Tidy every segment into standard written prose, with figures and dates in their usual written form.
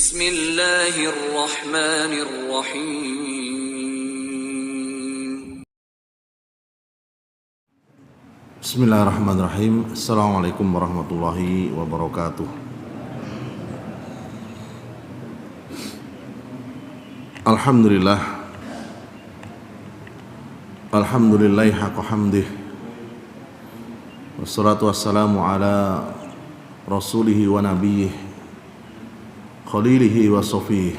Bismillahirrahmanirrahim. Bismillahirrahmanirrahim. Assalamualaikum warahmatullahi wabarakatuh. Alhamdulillah. Alhamdulillahi haqqa hamdih. Wassalatu wassalamu ala rasulihi wa nabiyyih khalilihi wa safih.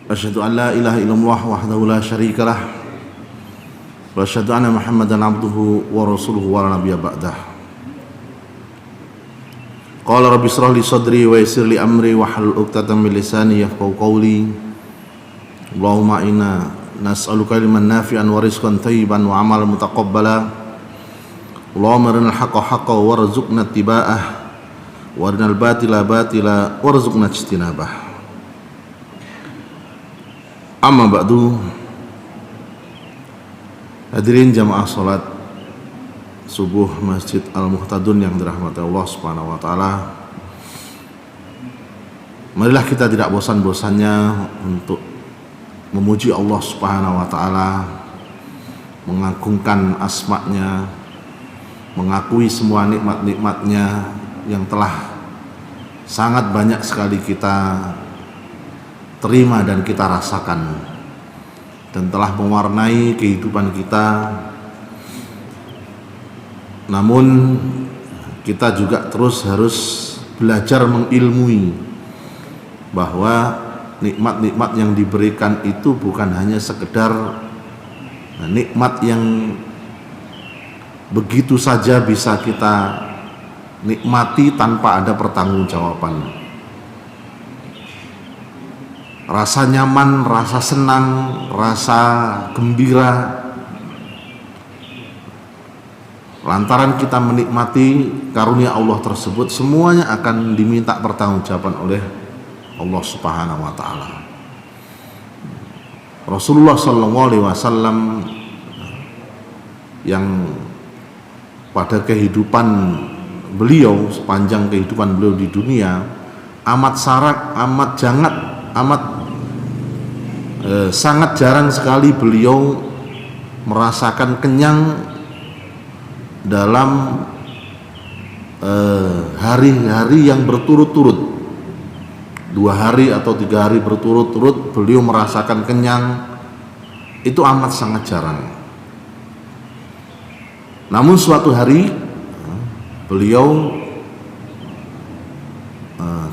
Asyhadu an la ilaha illallah wahdahu la syarikalah wa asyhadu anna Muhammadan abduhu wa rasuluhu wa la nabiyya ba'dah. Qala rabbi shrah li sadri wa yassir li amri wa hlul 'uqdatam min lisani yafqahu qawli. Allahumma inna nas'aluka ilman nafi'an wa rizqan thayyiban wa 'amalan mutaqabbala. Allahumma arinal haqqa haqqan warzuqna ittiba'ah wa arinal batila batila warzuqna ijtinabah. Amma ba'du. Hadirin jamaah salat subuh Masjid Al-Muhtadun yang dirahmati Allah Subhanahu wa taala. Marilah kita tidak bosan-bosannya untuk memuji Allah Subhanahu wa taala, mengagungkan asma-Nya, mengakui semua nikmat-nikmat-Nya yang telah sangat banyak sekali kita terima dan kita rasakan, dan telah mewarnai kehidupan kita. Namun kita juga terus harus belajar mengilmui bahwa nikmat-nikmat yang diberikan itu bukan hanya sekedar nikmat yang begitu saja bisa kita nikmati tanpa ada pertanggungjawaban. Rasa nyaman, rasa senang, rasa gembira lantaran kita menikmati karunia Allah tersebut, semuanya akan diminta pertanggungjawaban oleh Allah Subhanahu wa taala. Rasulullah sallallahu alaihi wasallam yang pada kehidupan beliau, sepanjang kehidupan beliau di dunia, amat sangat jarang sekali beliau merasakan kenyang dalam hari-hari yang berturut-turut. 2 hari atau 3 hari berturut-turut beliau merasakan kenyang, itu amat sangat jarang. Namun suatu hari beliau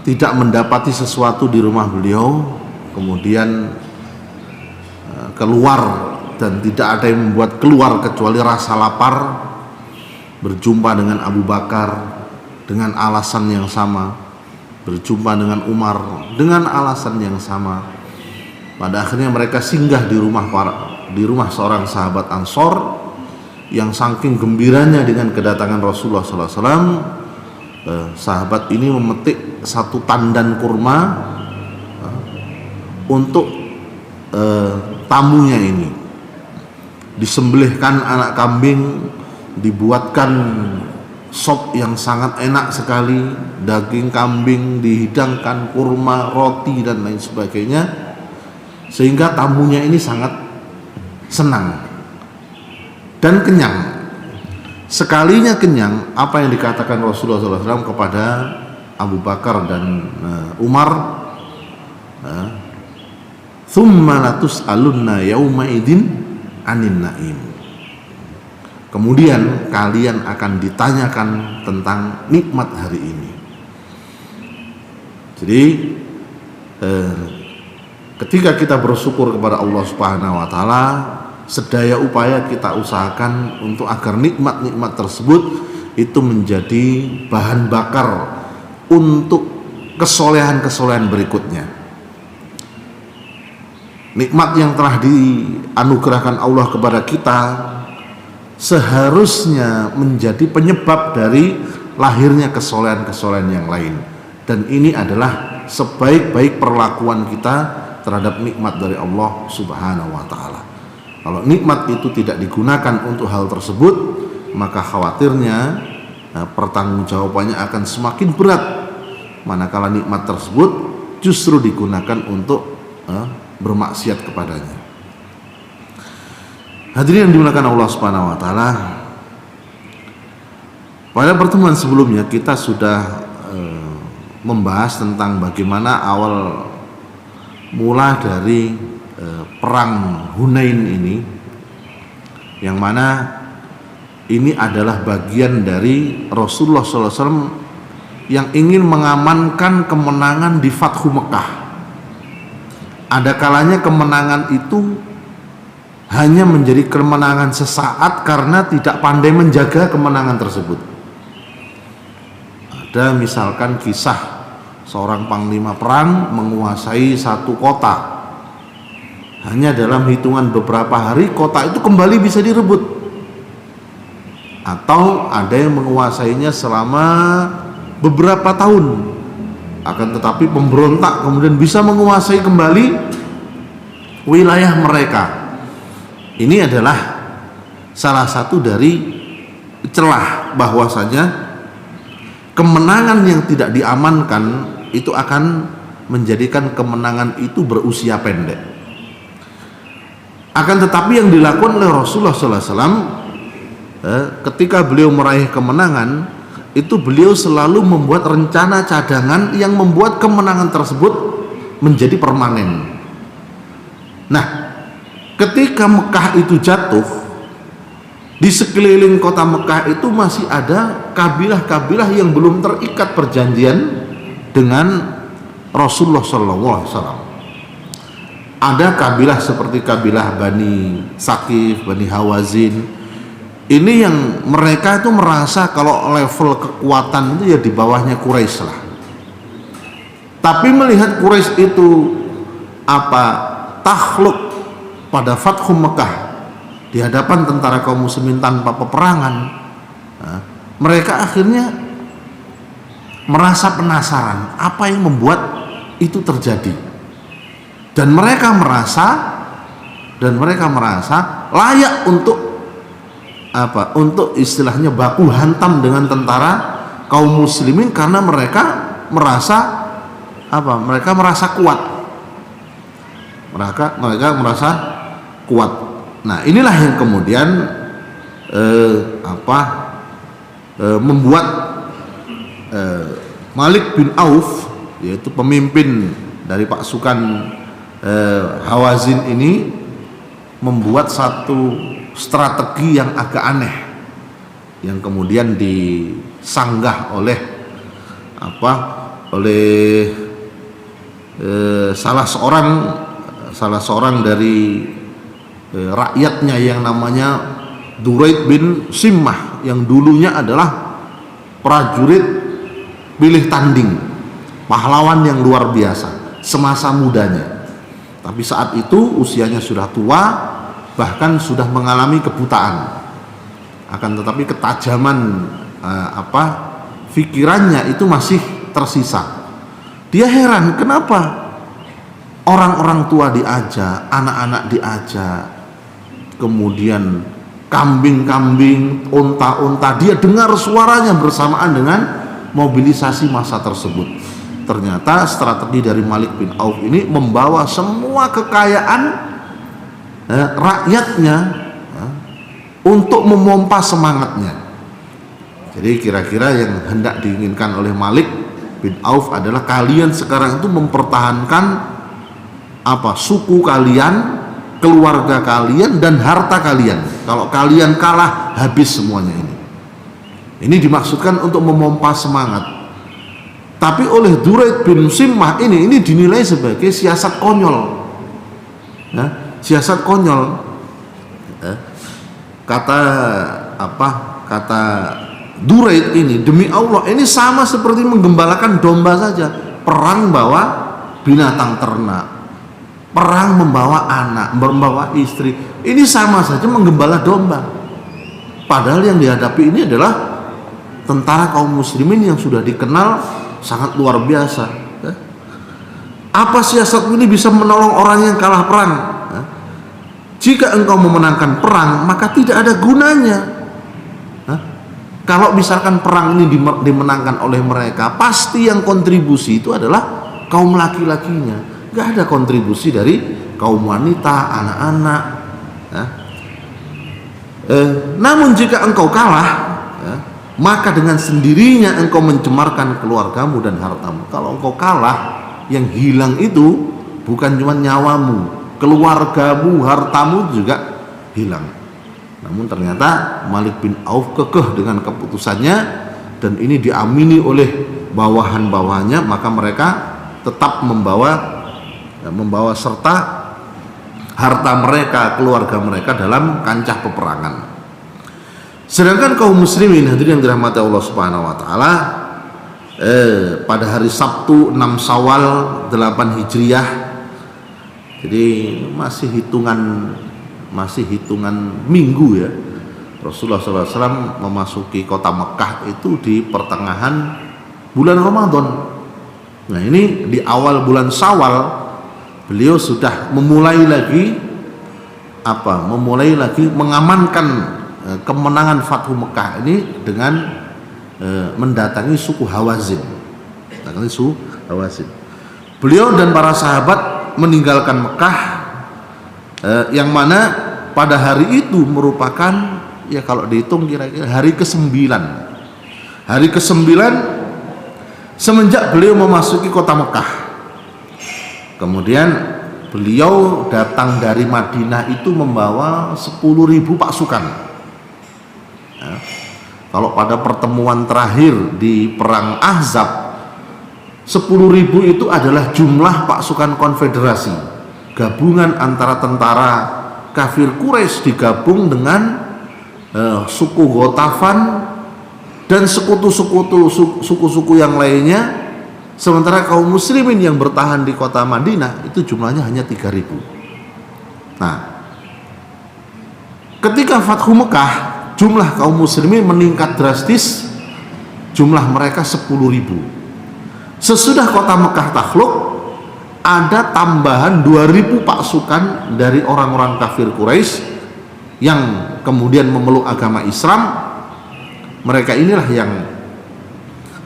tidak mendapati sesuatu di rumah beliau, kemudian keluar, dan tidak ada yang membuat keluar kecuali rasa lapar. Berjumpa dengan Abu Bakar dengan alasan yang sama, berjumpa dengan Umar dengan alasan yang sama. Pada akhirnya mereka singgah di rumah seorang sahabat Ansor yang saking gembiranya dengan kedatangan Rasulullah SAW. Sahabat ini memetik 1 tandan kurma untuk tamunya ini. Disembelihkan anak kambing, dibuatkan sop yang sangat enak sekali, daging kambing dihidangkan, kurma, roti dan lain sebagainya, sehingga tamunya ini sangat senang dan kenyang. Sekalinya kenyang, apa yang dikatakan Rasulullah SAW kepada Abu Bakar dan Umar, "Tsumma latus'alunna yauma idzin 'anin na'im." Kemudian kalian akan ditanyakan tentang nikmat hari ini. Jadi ketika kita bersyukur kepada Allah Subhanahu wa taala, sedaya upaya kita usahakan untuk agar nikmat-nikmat tersebut itu menjadi bahan bakar untuk kesolehan-kesolehan berikutnya. Nikmat yang telah dianugerahkan Allah kepada kita seharusnya menjadi penyebab dari lahirnya kesolehan-kesolehan yang lain, dan ini adalah sebaik-baik perlakuan kita terhadap nikmat dari Allah Subhanahu wa taala. Kalau nikmat itu tidak digunakan untuk hal tersebut, maka khawatirnya pertanggungjawabannya akan semakin berat manakala nikmat tersebut justru digunakan untuk bermaksiat kepadanya. Hadirin yang dimuliakan Allah Subhanahu wa taala, pada pertemuan sebelumnya kita sudah membahas tentang bagaimana awal mula dari perang Hunain ini, yang mana ini adalah bagian dari Rasulullah SAW yang ingin mengamankan kemenangan di Fathu Mekah. Ada kalanya kemenangan itu hanya menjadi kemenangan sesaat karena tidak pandai menjaga kemenangan tersebut. Ada misalkan kisah seorang panglima perang menguasai satu kota, hanya dalam hitungan beberapa hari kota itu kembali bisa direbut. Atau ada yang menguasainya selama beberapa tahun, akan tetapi pemberontak kemudian bisa menguasai kembali wilayah mereka. Ini adalah salah satu dari celah bahwasanya kemenangan yang tidak diamankan itu akan menjadikan kemenangan itu berusia pendek. Akan tetapi yang dilakukan oleh Rasulullah SAW ketika beliau meraih kemenangan itu, beliau selalu membuat rencana cadangan yang membuat kemenangan tersebut menjadi permanen. Nah, ketika Mekah itu jatuh, di sekeliling kota Mekah itu masih ada kabilah-kabilah yang belum terikat perjanjian dengan Rasulullah SAW. Ada kabilah seperti kabilah Bani Saqif, Bani Hawazin. Ini yang mereka itu merasa kalau level kekuatan itu ya di bawahnya Quraisy lah. Tapi melihat Quraisy itu takluk pada Fathu Mekah di hadapan tentara kaum muslimin tanpa peperangan, mereka akhirnya merasa penasaran apa yang membuat itu terjadi, dan mereka merasa layak untuk istilahnya baku hantam dengan tentara kaum muslimin, karena mereka merasa kuat. Mereka merasa kuat. Nah, inilah yang kemudian membuat Malik bin Auf, yaitu pemimpin dari pasukan Hawazin ini, membuat satu strategi yang agak aneh yang kemudian disanggah oleh salah seorang dari rakyatnya yang namanya Duraid bin Simmah, yang dulunya adalah prajurit pilih tanding, pahlawan yang luar biasa semasa mudanya, tapi saat itu usianya sudah tua, bahkan sudah mengalami kebutaan. Akan tetapi ketajaman pikirannya itu masih tersisa. Dia heran kenapa orang-orang tua diajak, anak-anak diajak, kemudian kambing-kambing, unta-unta, dia dengar suaranya bersamaan dengan mobilisasi massa tersebut. Ternyata strategi dari Malik bin Auf ini membawa semua kekayaan rakyatnya untuk memompa semangatnya. Jadi kira-kira yang hendak diinginkan oleh Malik bin Auf adalah kalian sekarang itu mempertahankan suku kalian, keluarga kalian, dan harta kalian. Kalau kalian kalah, habis semuanya ini. Ini dimaksudkan untuk memompa semangat. Tapi oleh Duraid bin Simmah ini dinilai sebagai siasat konyol. Siasat konyol. Kata Duraid ini, demi Allah, ini sama seperti menggembalakan domba saja. Perang bawa binatang ternak, perang membawa anak, membawa istri, ini sama saja menggembala domba. Padahal yang dihadapi ini adalah tentara kaum muslimin yang sudah dikenal sangat luar biasa. Apa siasat ini bisa menolong orang yang kalah perang? Jika engkau memenangkan perang, maka tidak ada gunanya Kalau misalkan perang ini dimenangkan oleh mereka, pasti yang kontribusi itu adalah kaum laki-lakinya. Gak ada kontribusi dari kaum wanita, anak-anak. Ya. Namun jika engkau kalah, ya, maka dengan sendirinya engkau mencemarkan keluargamu dan hartamu. Kalau engkau kalah, yang hilang itu bukan cuma nyawamu, keluargamu, hartamu juga hilang. Namun ternyata Malik bin Auf kekeh dengan keputusannya, dan ini diamini oleh bawahan-bawahannya, maka mereka tetap membawa serta harta mereka, keluarga mereka dalam kancah peperangan. Sedangkan kaum muslimin hadirin yang dirahmati Allah Subhanahu wa taala, pada hari Sabtu 6 Syawal 8 Hijriah, jadi masih hitungan minggu ya, Rasulullah SAW memasuki kota Mekah itu di pertengahan bulan Ramadan. Nah, ini di awal bulan Syawal beliau sudah memulai lagi mengamankan kemenangan Fathu Mekah ini dengan mendatangi suku Hawazin. Beliau dan para sahabat meninggalkan Mekah, yang mana pada hari itu merupakan, ya kalau dihitung kira-kira hari ke-9 semenjak beliau memasuki kota Mekah. Kemudian beliau datang dari Madinah itu membawa 10.000 pasukan. Ya. Kalau pada pertemuan terakhir di perang Ahzab, 10.000 itu adalah jumlah pasukan konfederasi, gabungan antara tentara kafir Quraisy digabung dengan suku Ghatafan dan suku-suku yang lainnya. Sementara kaum muslimin yang bertahan di kota Madinah itu jumlahnya hanya 3.000. Nah, ketika Fathu Mekah, jumlah kaum muslimin meningkat drastis, jumlah mereka 10.000. Sesudah kota Mekah takluk, ada tambahan 2.000 pasukan dari orang-orang kafir Quraisy yang kemudian memeluk agama Islam. Mereka inilah yang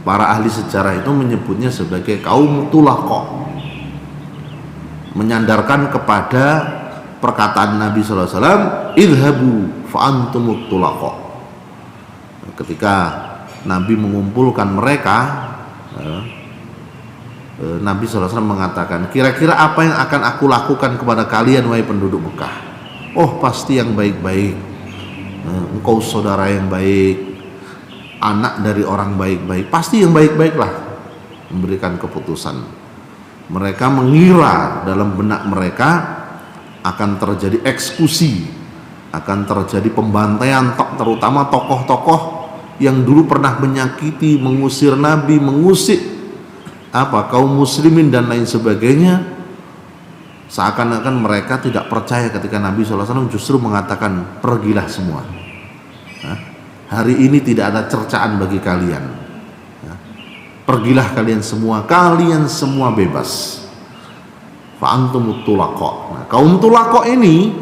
para ahli sejarah itu menyebutnya sebagai kaum Tulaqo, menyandarkan kepada perkataan Nabi SAW, idhabu fa'antumut tulaqo. Ketika Nabi mengumpulkan mereka, Nabi SAW mengatakan, kira-kira apa yang akan aku lakukan kepada kalian wahai penduduk Mekah? Oh, pasti yang baik-baik, engkau saudara yang baik, anak dari orang baik-baik, pasti yang baik-baiklah memberikan keputusan. Mereka mengira dalam benak mereka akan terjadi eksekusi, akan terjadi pembantaian, terutama tokoh-tokoh yang dulu pernah menyakiti, mengusir Nabi, mengusik kaum muslimin dan lain sebagainya. Seakan-akan mereka tidak percaya ketika Nabi SAW justru mengatakan, pergilah semua. Hari ini tidak ada cercaan bagi kalian. Pergilah kalian semua bebas. Fa'antumut tulaqo. Nah, kaum tulaqo ini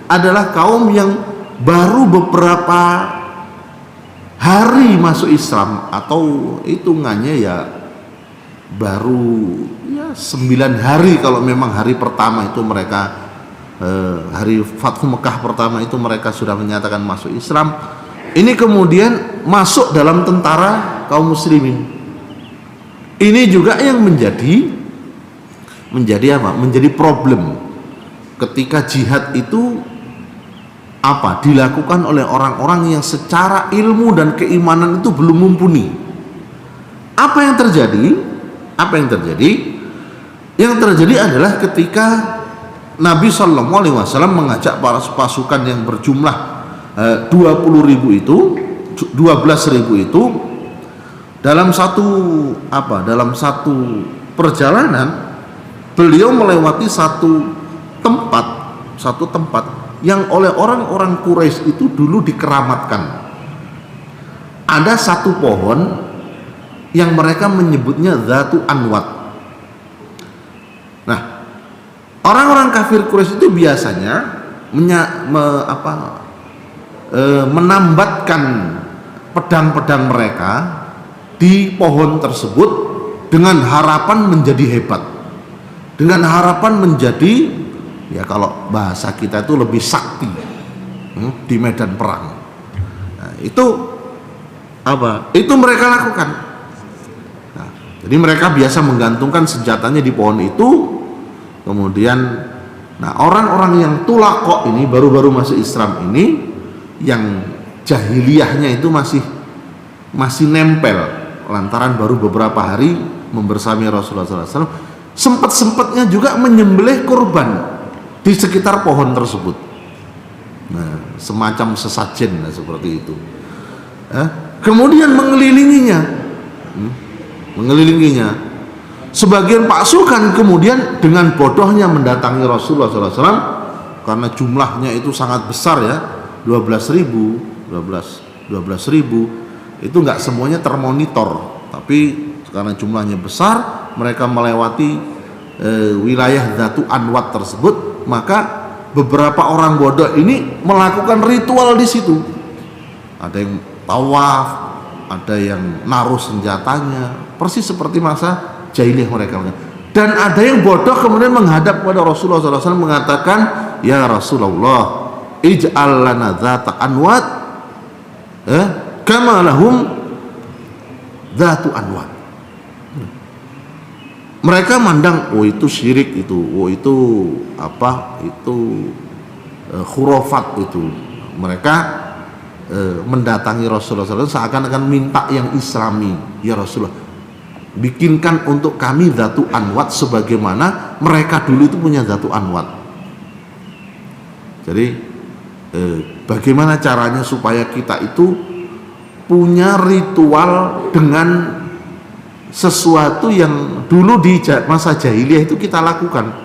adalah kaum yang baru beberapa hari masuk Islam, atau hitungannya ya baru 9 hari kalau memang hari pertama itu mereka, hari Fathu Mekah pertama itu mereka sudah menyatakan masuk Islam. Ini kemudian masuk dalam tentara kaum muslimin. Ini juga yang menjadi problem ketika jihad itu dilakukan oleh orang-orang yang secara ilmu dan keimanan itu belum mumpuni. Apa yang terjadi? Yang terjadi adalah ketika Nabi SAW mengajak para pasukan yang berjumlah 12.000 itu dalam satu perjalanan, beliau melewati satu tempat yang oleh orang-orang Quraisy itu dulu dikeramatkan. Ada satu pohon yang mereka menyebutnya Zatu Anwat. Nah, orang-orang kafir Quraisy itu biasanya menambatkan pedang-pedang mereka di pohon tersebut dengan harapan menjadi hebat, dengan harapan menjadi, ya kalau bahasa kita itu lebih sakti di medan perang. Nah, itu apa? Itu mereka lakukan. Nah, jadi mereka biasa menggantungkan senjatanya di pohon itu. Kemudian, nah orang-orang yang tulaqo ini, baru-baru masuk Islam ini, yang jahiliyahnya itu masih nempel lantaran baru beberapa hari membersami Rasulullah SAW, sempat-sempatnya juga menyembelih kurban di sekitar pohon tersebut. Nah, semacam sesajen seperti itu. Kemudian mengelilinginya. Sebagian pasukan kemudian dengan bodohnya mendatangi Rasulullah SAW karena jumlahnya itu sangat besar ya, 12.000 itu nggak semuanya termonitor, tapi karena jumlahnya besar mereka melewati wilayah Dzatu Anwat tersebut, maka beberapa orang bodoh ini melakukan ritual di situ. Ada yang tawaf, ada yang naruh senjatanya, persis seperti masa jahiliyah mereka. Dan ada yang bodoh kemudian menghadap kepada Rasulullah SAW mengatakan, ya Rasulullah, ij'al lana dzata anwat kama lahum dzatu anwat. Mereka mandang, oh itu syirik itu, oh itu apa, itu khurafat itu. Mereka mendatangi Rasulullah SAW seakan-akan minta yang islami. Ya Rasulullah, bikinkan untuk kami dzatu anwat sebagaimana mereka dulu itu punya dzatu anwat. Jadi bagaimana caranya supaya kita itu punya ritual dengan sesuatu yang dulu di masa jahiliyah itu kita lakukan.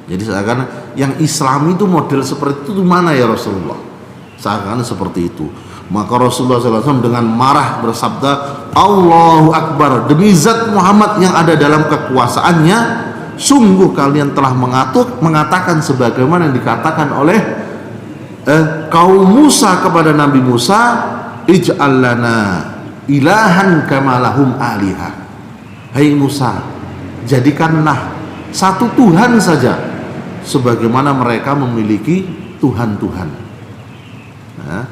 Jadi seakan yang Islam itu model seperti itu mana ya Rasulullah? Seakan seperti itu. Maka Rasulullah SAW dengan marah bersabda, Allahu Akbar, demi zat Muhammad yang ada dalam kekuasaannya, sungguh kalian telah mengatakan sebagaimana yang dikatakan oleh kaum Musa kepada Nabi Musa, ij'al lana ilahan kama lahum alihah. Hai Musa, jadikanlah satu Tuhan saja sebagaimana mereka memiliki Tuhan-Tuhan. Nah,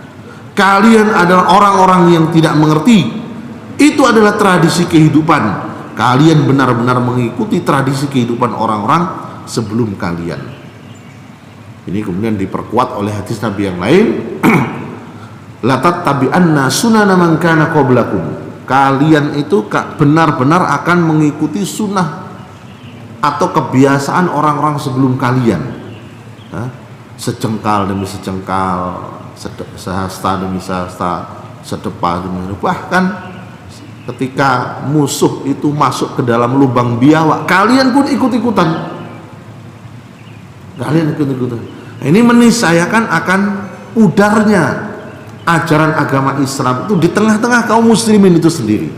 kalian adalah orang-orang yang tidak mengerti. Itu adalah tradisi kehidupan. Kalian benar-benar mengikuti tradisi kehidupan orang-orang sebelum kalian. Ini kemudian diperkuat oleh hadis Nabi yang lain. La tattabi'anna sunana man kana qablakum. Kalian itu benar-benar akan mengikuti sunnah atau kebiasaan orang-orang sebelum kalian. Sejengkal demi sejengkal, sehasta demi sehasta, sedepa demi sedepa. Bahkan ketika musuh itu masuk ke dalam lubang biawak, kalian pun ikut-ikutan. Ini menisayakan akan udarnya ajaran agama Islam itu di tengah-tengah kaum muslimin itu sendiri.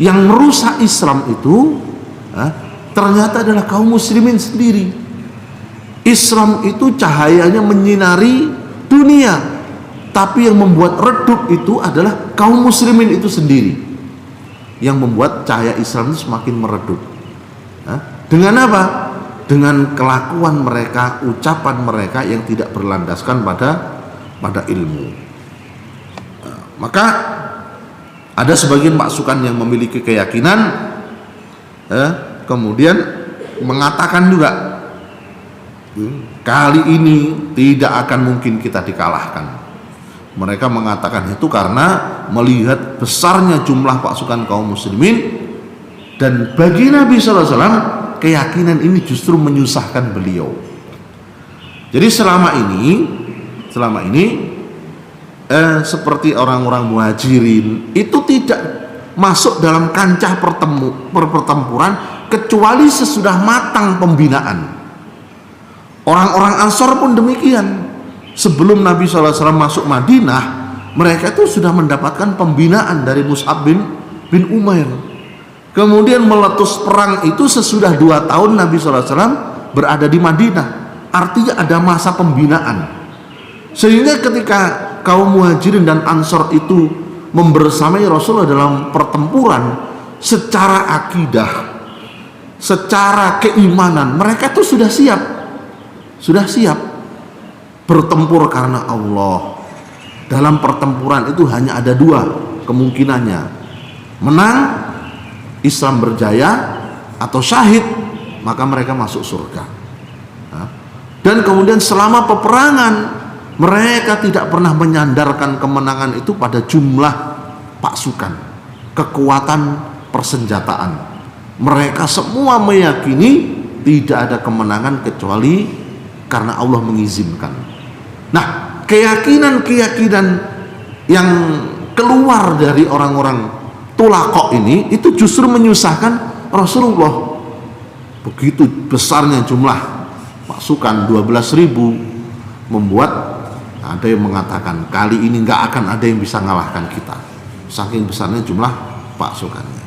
Yang merusak Islam itu ternyata adalah kaum muslimin sendiri. Islam itu cahayanya menyinari dunia, tapi yang membuat redup itu adalah kaum muslimin itu sendiri, yang membuat cahaya Islam itu semakin meredup. Dengan apa? Dengan kelakuan mereka, ucapan mereka yang tidak berlandaskan pada ilmu. Maka ada sebagian pasukan yang memiliki keyakinan, kemudian mengatakan juga, kali ini tidak akan mungkin kita dikalahkan. Mereka mengatakan itu karena melihat besarnya jumlah pasukan kaum muslimin, dan bagi Nabi SAW keyakinan ini justru menyusahkan beliau. Jadi selama ini seperti orang-orang muhajirin itu tidak masuk dalam kancah pertempuran kecuali sesudah matang pembinaan. Orang-orang Ansor pun demikian. Sebelum Nabi SAW masuk Madinah, mereka itu sudah mendapatkan pembinaan dari Mus'ab bin Umair. Kemudian meletus perang itu sesudah 2 tahun Nabi SAW berada di Madinah. Artinya ada masa pembinaan. Sehingga ketika kaum Muhajirin dan Ansor itu membersamai Rasulullah dalam pertempuran, secara akidah, secara keimanan mereka itu sudah siap bertempur karena Allah. Dalam pertempuran itu hanya ada dua kemungkinannya: menang, Islam berjaya, atau syahid, maka mereka masuk surga. Dan kemudian selama peperangan mereka tidak pernah menyandarkan kemenangan itu pada jumlah pasukan, kekuatan persenjataan. Mereka semua meyakini tidak ada kemenangan kecuali karena Allah mengizinkan. Nah, keyakinan-keyakinan yang keluar dari orang-orang tulaqah ini itu justru menyusahkan Rasulullah. Begitu besarnya jumlah pasukan 12.000 membuat ada yang mengatakan kali ini nggak akan ada yang bisa mengalahkan kita, saking besarnya jumlah pasukannya.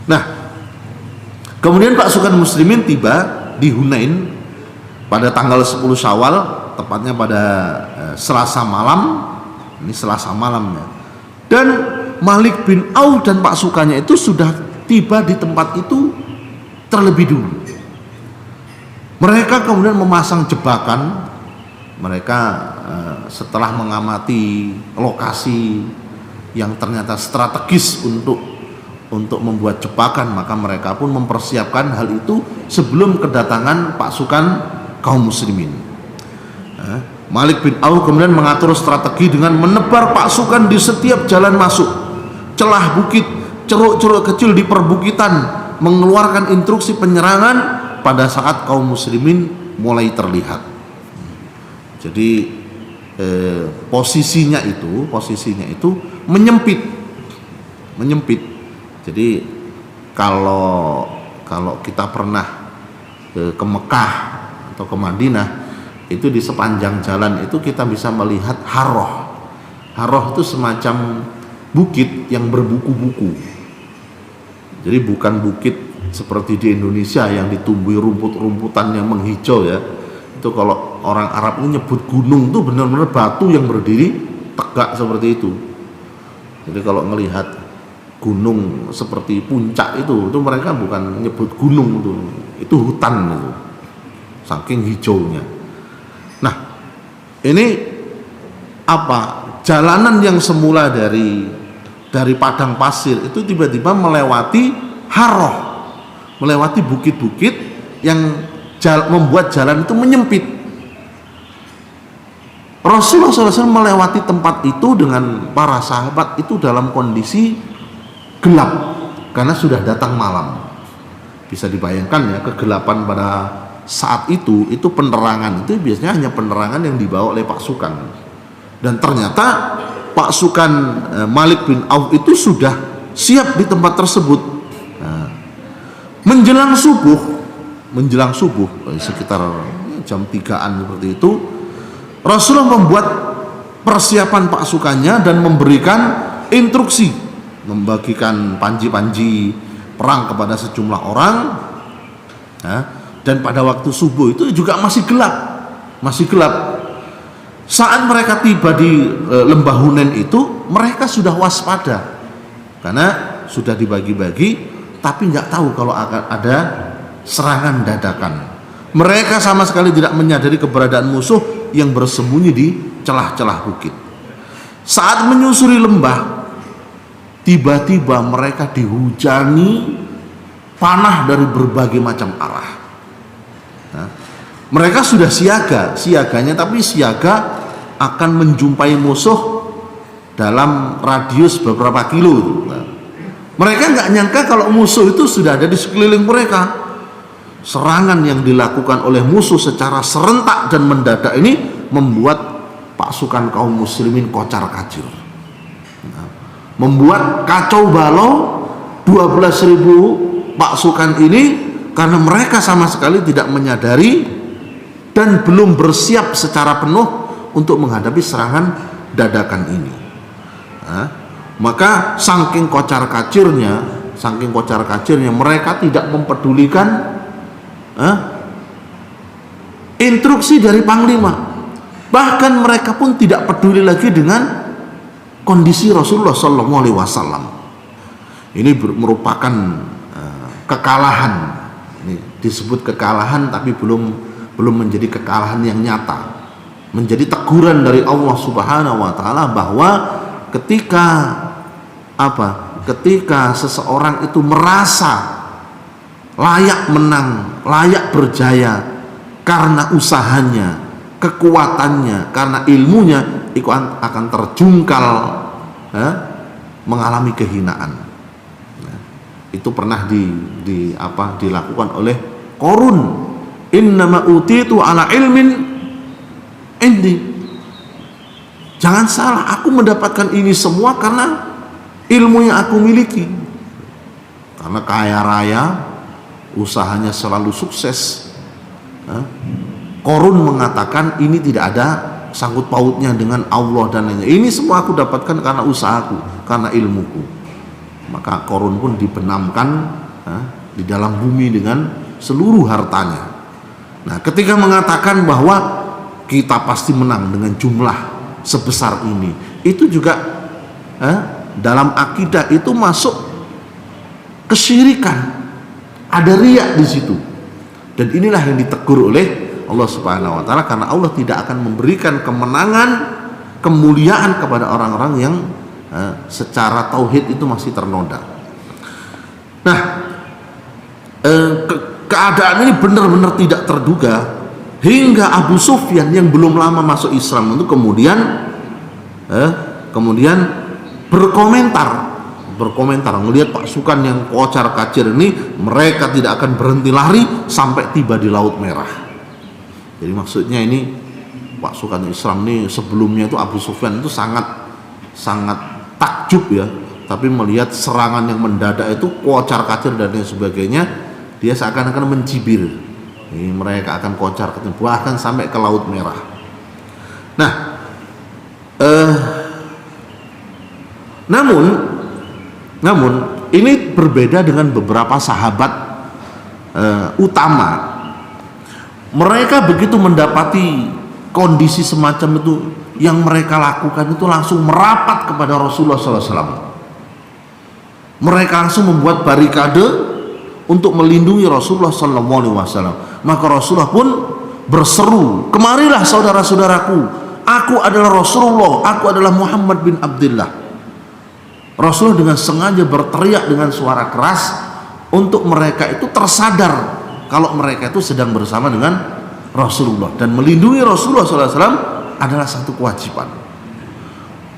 Nah, kemudian pasukan muslimin tiba di Hunain pada tanggal 10 Syawal, tepatnya pada Selasa malam. Ini Selasa malamnya. Dan Malik bin Auf dan pasukannya itu sudah tiba di tempat itu terlebih dulu. Mereka kemudian memasang jebakan. Mereka setelah mengamati lokasi yang ternyata strategis untuk membuat jebakan, maka mereka pun mempersiapkan hal itu sebelum kedatangan pasukan kaum muslimin. Malik bin Auf kemudian mengatur strategi dengan menebar pasukan di setiap jalan masuk, celah bukit, ceruk-ceruk kecil di perbukitan, mengeluarkan instruksi penyerangan pada saat kaum muslimin mulai terlihat. Jadi posisinya itu menyempit. Jadi kalau kita pernah ke Mekah atau ke Madinah, itu di sepanjang jalan itu kita bisa melihat harroh. Harroh itu semacam bukit yang berbuku-buku. Jadi bukan bukit seperti di Indonesia yang ditumbuhi rumput-rumputan yang menghijau ya. Itu kalau orang Arab ini nyebut gunung tuh benar-benar batu yang berdiri tegak seperti itu. Jadi kalau melihat gunung seperti puncak itu mereka bukan nyebut gunung, itu hutan itu, saking hijaunya. Nah, ini apa? Jalanan yang semula dari padang pasir itu tiba-tiba melewati harroh, melewati bukit-bukit yang membuat jalan itu menyempit. Rasulullah SAW melewati tempat itu dengan para sahabat itu dalam kondisi gelap karena sudah datang malam. Bisa dibayangkan ya, kegelapan pada saat itu penerangan itu biasanya hanya penerangan yang dibawa oleh pasukan. Dan ternyata pasukan Malik bin Auf itu sudah siap di tempat tersebut. Nah, menjelang subuh sekitar jam 3-an seperti itu, Rasulullah membuat persiapan pasukannya dan memberikan instruksi, membagikan panji-panji perang kepada sejumlah orang. Dan pada waktu subuh itu juga masih gelap. Saat mereka tiba di lembah Hunain itu, mereka sudah waspada karena sudah dibagi-bagi, tapi nggak tahu kalau akan ada serangan dadakan. Mereka sama sekali tidak menyadari keberadaan musuh yang bersembunyi di celah-celah bukit. Saat menyusuri lembah, tiba-tiba mereka dihujani panah dari berbagai macam arah. Mereka sudah siaganya, tapi siaga akan menjumpai musuh dalam radius beberapa kilo. Mereka nggak nyangka kalau musuh itu sudah ada di sekeliling mereka. Serangan yang dilakukan oleh musuh secara serentak dan mendadak ini membuat pasukan kaum muslimin kocar-kacir, membuat kacau balau 12.000 pasukan ini karena mereka sama sekali tidak menyadari dan belum bersiap secara penuh untuk menghadapi serangan dadakan ini. Maka saking kocar-kacirnya mereka tidak mempedulikan instruksi dari panglima. Bahkan mereka pun tidak peduli lagi dengan kondisi Rasulullah SAW. Ini merupakan kekalahan. Ini disebut kekalahan, tapi belum menjadi kekalahan yang nyata. Menjadi teguran dari Allah Subhanahu wa taala bahwa ketika seseorang itu merasa layak menang, layak berjaya karena usahanya, kekuatannya, karena ilmunya, itu akan terjungkal, mengalami kehinaan. Itu pernah dilakukan oleh Qarun. Innama utitu ala ilmin indi. Jangan salah, aku mendapatkan ini semua karena ilmu yang aku miliki. Karena kaya raya, usahanya selalu sukses. Qarun mengatakan ini tidak ada sangkut pautnya dengan Allah dan lainnya. Ini semua aku dapatkan karena usahaku, karena ilmuku. Maka Qarun pun dibenamkan di dalam bumi dengan seluruh hartanya. Nah, ketika mengatakan bahwa kita pasti menang dengan jumlah sebesar ini, itu juga dalam akidah itu masuk kesyirikan, ada riya di situ. Dan inilah yang ditegur oleh Allah Subhanahu wa taala, karena Allah tidak akan memberikan kemenangan, kemuliaan kepada orang-orang yang secara tauhid itu masih ternoda. Nah, keadaan ini benar-benar tidak terduga hingga Abu Sufyan yang belum lama masuk Islam itu kemudian berkomentar melihat pasukan yang kocar kacir ini, mereka tidak akan berhenti lari sampai tiba di Laut Merah. Jadi maksudnya ini pasukan Islam ini sebelumnya itu Abu Sufyan itu sangat takjub ya, tapi melihat serangan yang mendadak itu kocar kacir dan lain sebagainya, dia seakan-akan mencibir. Ini mereka akan kocar kacir bahkan sampai ke Laut Merah. Nah, namun ini berbeda dengan beberapa sahabat utama. Mereka begitu mendapati kondisi semacam itu, yang mereka lakukan itu langsung merapat kepada Rasulullah SAW. Mereka langsung membuat barikade untuk melindungi Rasulullah SAW. Maka Rasulullah pun berseru, kemarilah saudara-saudaraku, aku adalah Rasulullah, aku adalah Muhammad bin Abdullah. Rasulullah dengan sengaja berteriak dengan suara keras untuk mereka itu tersadar kalau mereka itu sedang bersama dengan Rasulullah, dan melindungi Rasulullah SAW adalah satu kewajiban.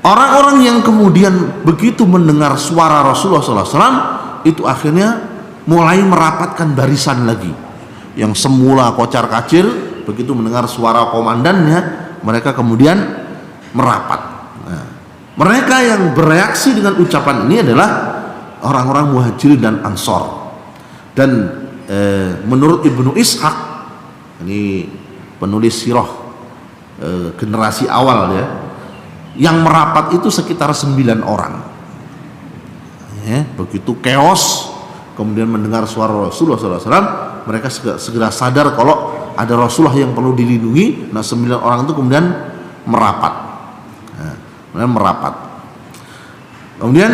Orang-orang yang kemudian begitu mendengar suara Rasulullah SAW itu akhirnya mulai merapatkan barisan lagi. Yang semula kocar kacir, begitu mendengar suara komandannya, mereka kemudian merapat. Nah, mereka yang bereaksi dengan ucapan ini adalah orang-orang Muhajirin dan Ansor. Dan menurut Ibnu Ishaq, ini penulis sirah generasi awal ya, yang merapat itu sekitar 9 orang ya. Begitu chaos kemudian mendengar suara Rasulullah SAW, mereka segera sadar kalau ada Rasulullah yang perlu dilindungi. Nah, 9 orang itu kemudian merapat. Kemudian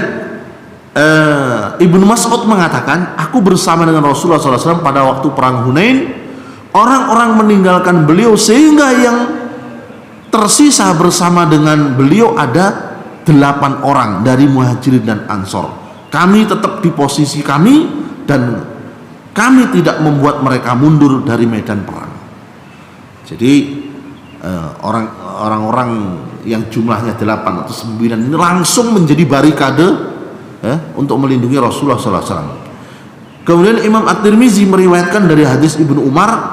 Ibnu Mas'ud mengatakan, aku bersama dengan Rasulullah SAW pada waktu perang Hunain. Orang-orang meninggalkan beliau sehingga yang tersisa bersama dengan beliau ada 8 orang dari Muhajirin dan Ansor. Kami tetap di posisi kami dan kami tidak membuat mereka mundur dari medan perang. Jadi orang-orang yang jumlahnya 8 atau 9 ini langsung menjadi barikade untuk melindungi Rasulullah SAW. Kemudian Imam At-Tirmizi meriwayatkan dari hadis Ibnu Umar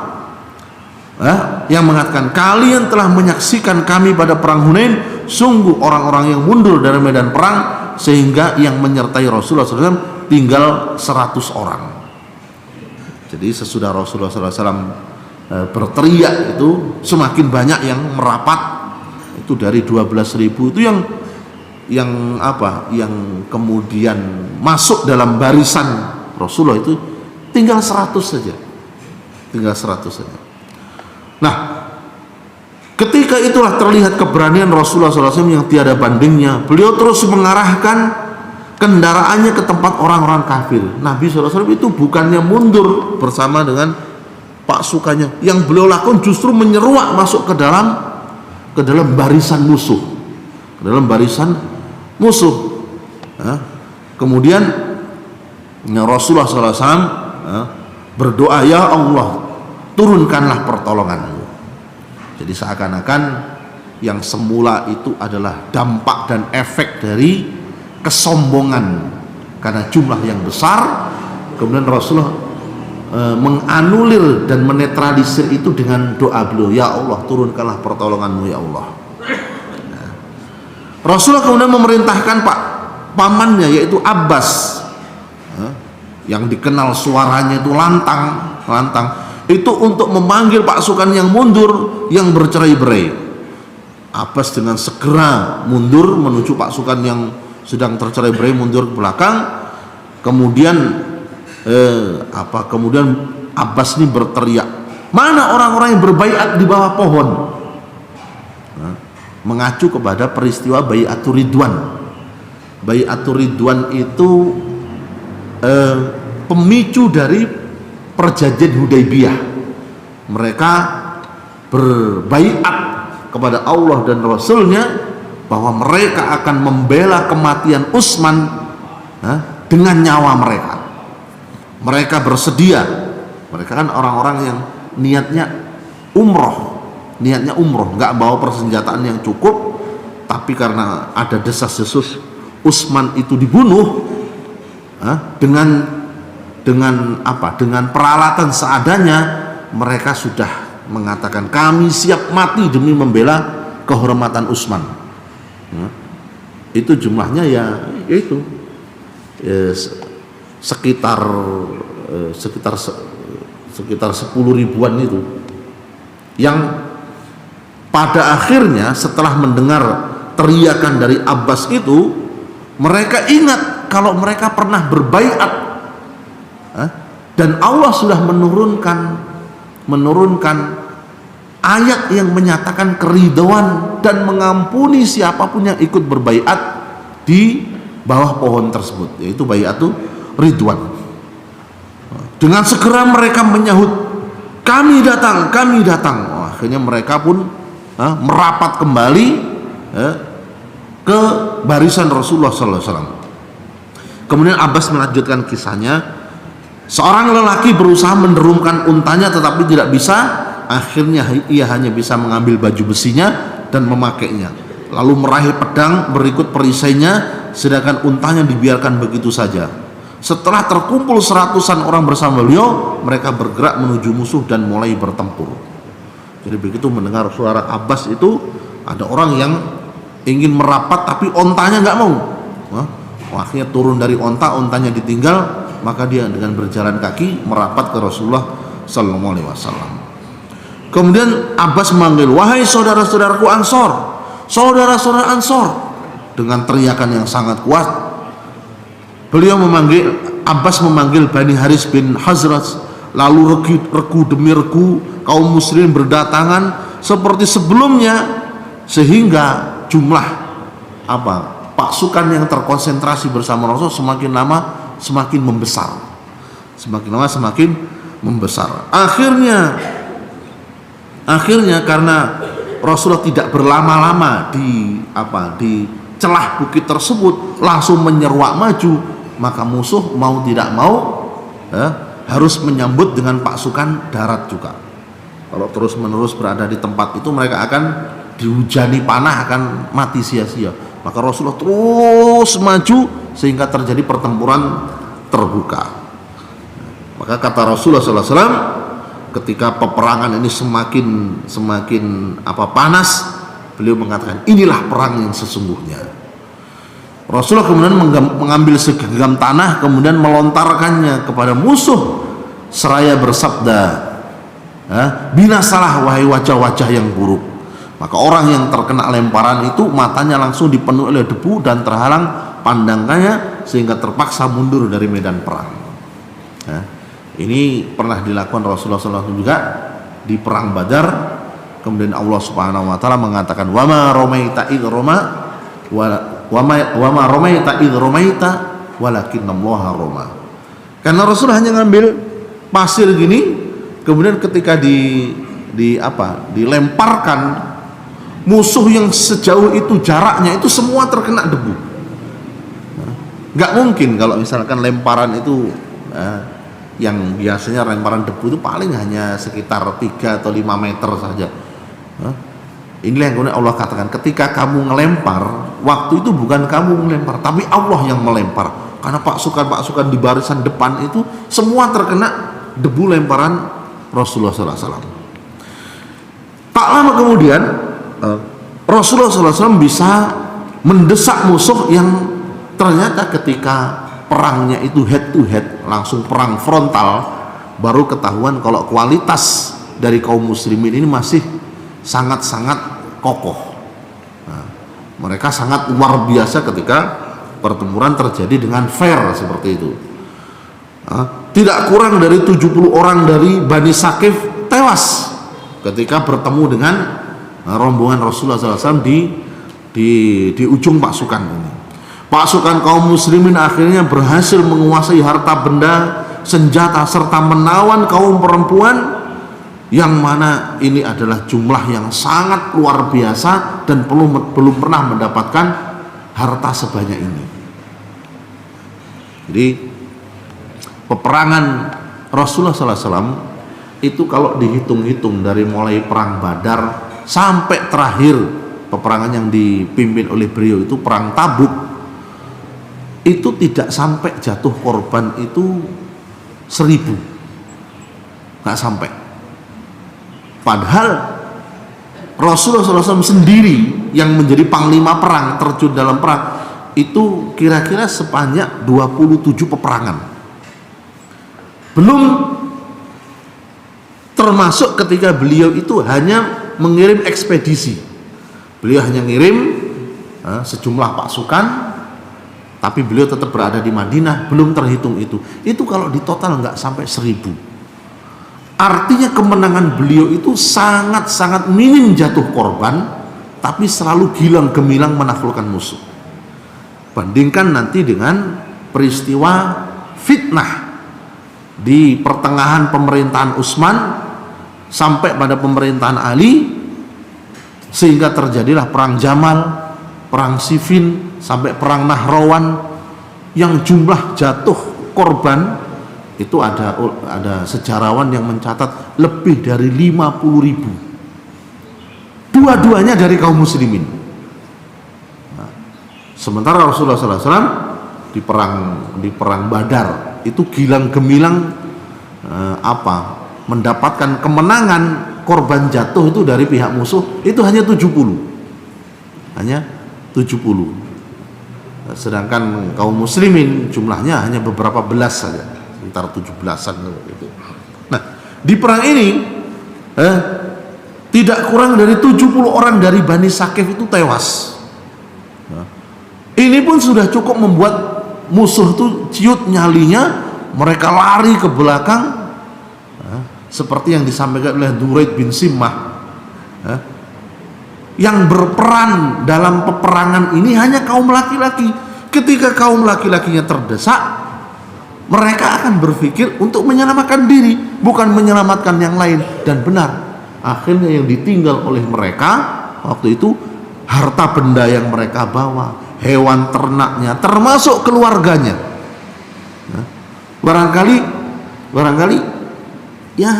yang mengatakan, kalian telah menyaksikan kami pada perang Hunain, sungguh orang-orang yang mundur dari medan perang sehingga yang menyertai Rasulullah SAW tinggal 100 orang. Jadi sesudah Rasulullah SAW berteriak itu, semakin banyak yang merapat. Itu dari 12.000 itu yang kemudian masuk dalam barisan Rasulullah itu tinggal 100 saja. Nah, Ketika itulah terlihat keberanian Rasulullah SAW yang tiada bandingnya. Beliau terus mengarahkan kendaraannya ke tempat orang-orang kafir. Nabi SAW itu bukannya mundur bersama dengan pasukannya, yang beliau lakukan justru menyeruak masuk ke dalam barisan musuh, kemudian Rasulullah SAW berdoa, ya Allah, turunkanlah pertolonganmu. Jadi seakan-akan yang semula itu adalah dampak dan efek dari kesombongan karena jumlah yang besar, kemudian Rasulullah menganulir dan menetralisir itu dengan doa beliau, ya Allah, turunkanlah pertolonganmu ya Allah. Rasulullah kemudian memerintahkan pamannya yaitu Abbas, yang dikenal suaranya itu lantang itu, untuk memanggil pasukan yang mundur, yang bercerai-berai. Abbas dengan segera mundur menuju pasukan yang sedang tercerai-berai, mundur ke belakang. Kemudian Abbas ini berteriak, mana orang-orang yang berbaiat di bawah pohon? Mengacu kepada peristiwa Bai'atur Ridwan. Bai'atur Ridwan itu pemicu dari perjanjian Hudaybiyah. Mereka berbaiat kepada Allah dan Rasulnya bahwa mereka akan membela kematian Utsman dengan nyawa mereka. Mereka bersedia. Mereka kan orang-orang yang niatnya umroh, nggak bawa persenjataan yang cukup, tapi karena ada desas-desus Utsman itu dibunuh, dengan peralatan seadanya, mereka sudah mengatakan kami siap mati demi membela kehormatan Utsman. Itu jumlahnya sekitar 10 ribuan itu, yang pada akhirnya setelah mendengar teriakan dari Abbas itu, mereka ingat kalau mereka pernah berbaiat, dan Allah sudah menurunkan ayat yang menyatakan keridhaan dan mengampuni siapapun yang ikut berbaiat di bawah pohon tersebut, yaitu Bai'atul Ridwan. Dengan segera mereka menyahut, kami datang. Akhirnya mereka pun merapat kembali ke barisan Rasulullah SAW. Kemudian Abbas melanjutkan kisahnya. Seorang lelaki berusaha menderumkan untanya tetapi tidak bisa. Akhirnya ia hanya bisa mengambil baju besinya dan memakainya, lalu meraih pedang berikut perisainya, sedangkan untanya dibiarkan begitu saja. Setelah terkumpul 100-an orang bersama beliau, mereka bergerak menuju musuh dan mulai bertempur. Jadi begitu mendengar suara Abbas itu, ada orang yang ingin merapat tapi ontanya nggak mau. Akhirnya turun dari ontanya ditinggal, maka dia dengan berjalan kaki merapat ke Rasulullah Sallallahu Alaihi Wasallam. Kemudian Abbas memanggil, wahai saudara-saudaraku Ansor, saudara-saudara Ansor, dengan teriakan yang sangat kuat. Abbas memanggil Bani Haris bin Hazraj, lalu regu demi regu kaum muslimin berdatangan seperti sebelumnya, sehingga jumlah pasukan yang terkonsentrasi bersama Rasul semakin lama semakin membesar. Akhirnya karena Rasulullah tidak berlama-lama di celah bukit tersebut, langsung menyeruak maju, maka musuh mau tidak mau harus menyambut dengan pasukan darat juga. Kalau terus-menerus berada di tempat itu, mereka akan dihujani panah, akan mati sia-sia. Maka Rasulullah terus maju sehingga terjadi pertempuran terbuka. Maka kata Rasulullah SAW, ketika peperangan ini semakin panas, beliau mengatakan, inilah perang yang sesungguhnya. Rasulullah kemudian mengambil segenggam tanah, kemudian melontarkannya kepada musuh seraya bersabda, binasalah wahai wajah-wajah yang buruk. Maka orang yang terkena lemparan itu matanya langsung dipenuhi oleh debu dan terhalang pandangannya sehingga terpaksa mundur dari medan perang. Ini pernah dilakukan Rasulullah SAW juga di perang Badar, Kemudian Allah Subhanahu wa taala mengatakan wa ma ramaita id rama wa ma ramaita id ramaita walakinallaha rama. Karena Rasul hanya ngambil pasir gini, kemudian ketika dilemparkan, musuh yang sejauh itu jaraknya itu semua terkena debu. Nggak mungkin kalau misalkan lemparan itu yang biasanya lemparan debu itu paling hanya sekitar 3 atau 5 meter saja. Inilah yang kemudian Allah katakan, ketika kamu ngelempar, waktu itu bukan kamu ngelempar, tapi Allah yang melempar. Karena pasukan di barisan depan itu semua terkena debu lemparan Rasulullah SAW. Tak lama kemudian Rasulullah SAW bisa mendesak musuh yang ternyata ketika perangnya itu head to head, langsung perang frontal, baru ketahuan kalau kualitas dari kaum muslimin ini masih sangat-sangat kokoh. Nah, mereka sangat luar biasa ketika pertempuran terjadi dengan fair seperti itu. Tidak kurang dari 70 orang dari Bani Saqif tewas ketika bertemu dengan rombongan Rasulullah SAW di ujung pasukan ini. Pasukan kaum muslimin akhirnya berhasil menguasai harta benda, senjata, serta menawan kaum perempuan, yang mana ini adalah jumlah yang sangat luar biasa dan belum pernah mendapatkan harta sebanyak ini. Jadi peperangan Rasulullah SAW itu kalau dihitung-hitung dari mulai perang Badar sampai terakhir peperangan yang dipimpin oleh beliau itu perang Tabuk, itu tidak sampai jatuh korban itu 1000, nggak sampai. Padahal Rasulullah SAW sendiri yang menjadi panglima perang, terjun dalam perang itu kira-kira sebanyak 27 peperangan, belum termasuk ketika beliau itu hanya mengirim ekspedisi. Beliau hanya ngirim sejumlah pasukan, tapi beliau tetap berada di Madinah, belum terhitung itu kalau di total nggak sampai 1000. Artinya kemenangan beliau itu sangat-sangat minim jatuh korban, tapi selalu gilang gemilang menaklukkan musuh. Bandingkan nanti dengan peristiwa fitnah di pertengahan pemerintahan Utsman sampai pada pemerintahan Ali, sehingga terjadilah perang Jamal, perang Siffin, sampai perang Nahrawan, yang jumlah jatuh korban itu ada sejarawan yang mencatat lebih dari 50.000. Dua-duanya dari kaum muslimin. Nah, sementara Rasulullah SAW di perang Badar itu gilang gemilang mendapatkan kemenangan, korban jatuh itu dari pihak musuh itu hanya 70. Sedangkan kaum muslimin jumlahnya hanya beberapa belas saja, sekitar 17-an gitu. Nah, di perang ini tidak kurang dari 70 orang dari Bani Saqif itu tewas. Nah, ini pun sudah cukup membuat musuh itu ciut nyalinya, mereka lari ke belakang, seperti yang disampaikan oleh Duraid bin Simmah. Yang berperan dalam peperangan ini hanya kaum laki-laki. Ketika kaum laki-lakinya terdesak, mereka akan berpikir untuk menyelamatkan diri, bukan menyelamatkan yang lain. Dan benar, akhirnya yang ditinggal oleh mereka waktu itu harta benda yang mereka bawa, hewan ternaknya, termasuk keluarganya. Barangkali ya